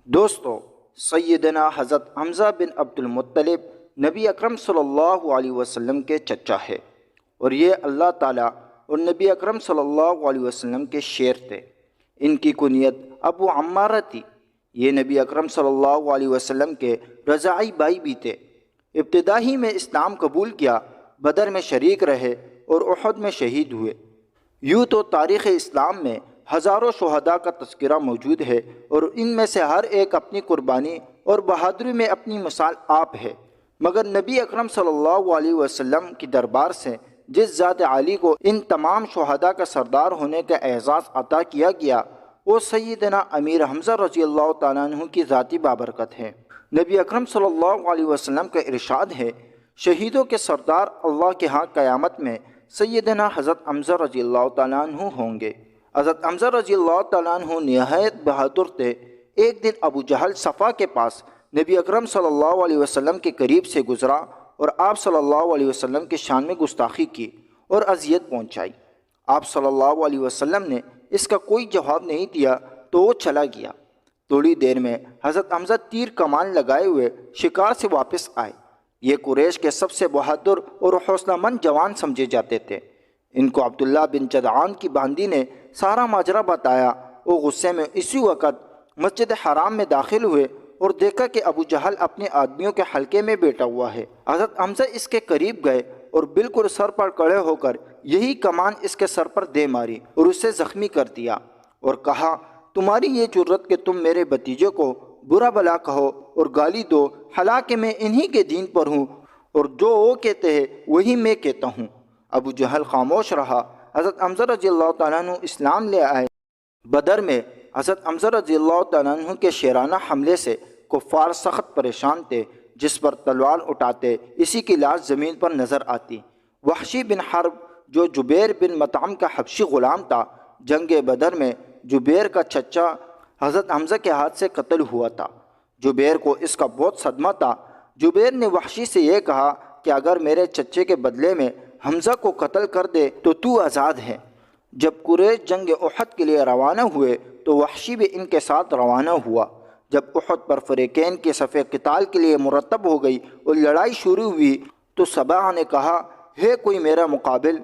دوستو، سیدنا حضرت حمزہ بن عبد المطلب نبی اکرم صلی اللہ علیہ وسلم کے چچا ہے، اور یہ اللہ تعالیٰ اور نبی اکرم صلی اللہ علیہ وسلم کے شیر تھے۔ ان کی کنیت ابو عمارہ تھی۔ یہ نبی اکرم صلی اللہ علیہ وسلم کے رضاعی بھائی بھی تھے۔ ابتدائی میں اسلام قبول کیا، بدر میں شریک رہے اور احد میں شہید ہوئے۔ یوں تو تاریخ اسلام میں ہزاروں شہداء کا تذکرہ موجود ہے، اور ان میں سے ہر ایک اپنی قربانی اور بہادری میں اپنی مثال آپ ہے۔ مگر نبی اکرم صلی اللہ علیہ وسلم کی دربار سے جس ذات عالی کو ان تمام شہداء کا سردار ہونے کا اعزاز عطا کیا گیا، وہ سیدنا امیر حمزہ رضی اللہ تعالیٰ عنہ کی ذاتی بابرکت ہے۔ نبی اکرم صلی اللہ علیہ وسلم کا ارشاد ہے، شہیدوں کے سردار اللہ کے ہاں قیامت میں سیدنا حضرت حمزہ رضی اللہ تعالیٰ عنہ ہوں گے۔ حضرت حمزہ رضی اللہ تعالیٰ عنہ نہایت بہادر تھے۔ ایک دن ابو جہل صفا کے پاس نبی اکرم صلی اللہ علیہ وسلم کے قریب سے گزرا اور آپ صلی اللہ علیہ وسلم کے شان میں گستاخی کی اور اذیت پہنچائی۔ آپ صلی اللہ علیہ وسلم نے اس کا کوئی جواب نہیں دیا تو وہ چلا گیا۔ تھوڑی دیر میں حضرت حمزہ تیر کمان لگائے ہوئے شکار سے واپس آئے۔ یہ قریش کے سب سے بہادر اور حوصلہ مند جوان سمجھے جاتے تھے۔ ان کو عبداللہ بن جدعان کی باندی نے سارا ماجرا بتایا۔ وہ غصے میں اسی وقت مسجد حرام میں داخل ہوئے اور دیکھا کہ ابو جہل اپنے آدمیوں کے حلقے میں بیٹھا ہوا ہے۔ حضرت حمزہ اس کے قریب گئے اور بالکل سر پر کھڑے ہو کر یہی کمان اس کے سر پر دے ماری اور اسے زخمی کر دیا، اور کہا، تمہاری یہ جرت کہ تم میرے بھتیجے کو برا بلا کہو اور گالی دو، حالانکہ میں انہی کے دین پر ہوں اور جو وہ کہتے ہیں وہی میں کہتا ہوں۔ ابو جہل خاموش رہا۔ حضرت حمزہ رضی اللہ تعالیٰ عنہ اسلام لے آئے۔ بدر میں حضرت حمزہ رضی اللہ تعالیٰ عنہ کے شیرانہ حملے سے کفار سخت پریشان تھے۔ جس پر تلوار اٹھاتے اسی کی لاش زمین پر نظر آتی۔ وحشی بن حرب جو جبیر بن مطعم کا حبشی غلام تھا، جنگ بدر میں جبیر کا چچا حضرت حمزہ کے ہاتھ سے قتل ہوا تھا۔ جبیر کو اس کا بہت صدمہ تھا۔ جبیر نے وحشی سے یہ کہا کہ اگر میرے چچے کے بدلے میں حمزہ کو قتل کر دے تو آزاد ہے۔ جب قریش جنگ احد کے لیے روانہ ہوئے تو وحشی بھی ان کے ساتھ روانہ ہوا۔ جب احد پر فریقین کی صف قتال کے لیے مرتب ہو گئی اور لڑائی شروع ہوئی تو سبا نے کہا، ہے کوئی میرا مقابل؟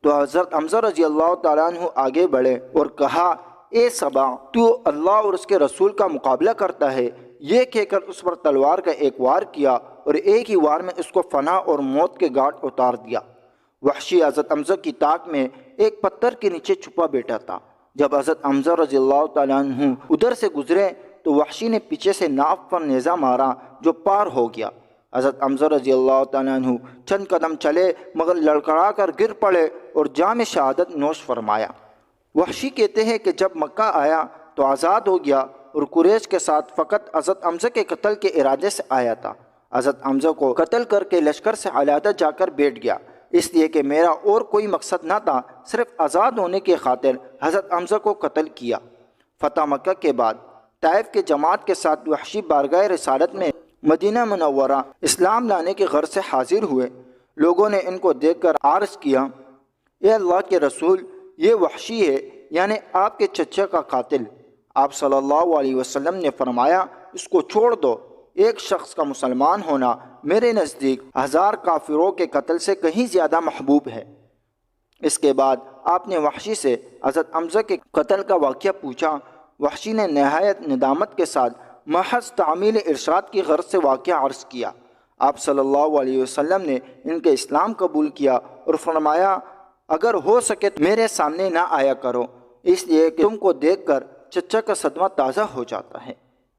تو حضرت حمزہ رضی اللہ تعالیٰ عنہ آگے بڑھے اور کہا، اے سبا، تو اللہ اور اس کے رسول کا مقابلہ کرتا ہے؟ یہ کہہ کر اس پر تلوار کا ایک وار کیا اور ایک ہی وار میں اس کو فنا اور موت کے گھاٹ اتار دیا۔ وحشی حضرت حمزہ کی طاق میں ایک پتھر کے نیچے چھپا بیٹھا تھا۔ جب حضرت حمزہ رضی اللہ تعالیٰ عنہ ادھر سے گزرے تو وحشی نے پیچھے سے ناف پر نیزہ مارا جو پار ہو گیا۔ حضرت حمزہ رضی اللہ تعالیٰ عنہ چند قدم چلے مگر لڑکھڑا کر گر پڑے اور جام شہادت نوش فرمایا۔ وحشی کہتے ہیں کہ جب مکہ آیا تو آزاد ہو گیا اور قریش کے ساتھ فقط حضرت حمزہ کے قتل کے ارادے سے آیا تھا۔ حضرت حمزہ کو قتل کر کے لشکر سے علیحدہ جا کر بیٹھ گیا، اس لیے کہ میرا اور کوئی مقصد نہ تھا، صرف آزاد ہونے کی خاطر حضرت حمزہ کو قتل کیا۔ فتح مکہ کے بعد طائف کے جماعت کے ساتھ وحشی بارگاہ رسالت میں مدینہ منورہ اسلام لانے کے غرض سے حاضر ہوئے۔ لوگوں نے ان کو دیکھ کر عرض کیا، اے اللہ کے رسول، یہ وحشی ہے، یعنی آپ کے چچا کا قاتل۔ آپ صلی اللہ علیہ وسلم نے فرمایا، اس کو چھوڑ دو۔ ایک شخص کا مسلمان ہونا میرے نزدیک 1000 کافروں کے قتل سے کہیں زیادہ محبوب ہے۔ اس کے بعد آپ نے وحشی سے حضرت حمزہ کے قتل کا واقعہ پوچھا۔ وحشی نے نہایت ندامت کے ساتھ محض تعمیل ارشاد کی غرض سے واقعہ عرض کیا۔ آپ صلی اللہ علیہ وسلم نے ان کے اسلام قبول کیا اور فرمایا، اگر ہو سکے تو میرے سامنے نہ آیا کرو، اس لیے کہ تم کو دیکھ کر چچا کا صدمہ تازہ ہو جاتا ہے۔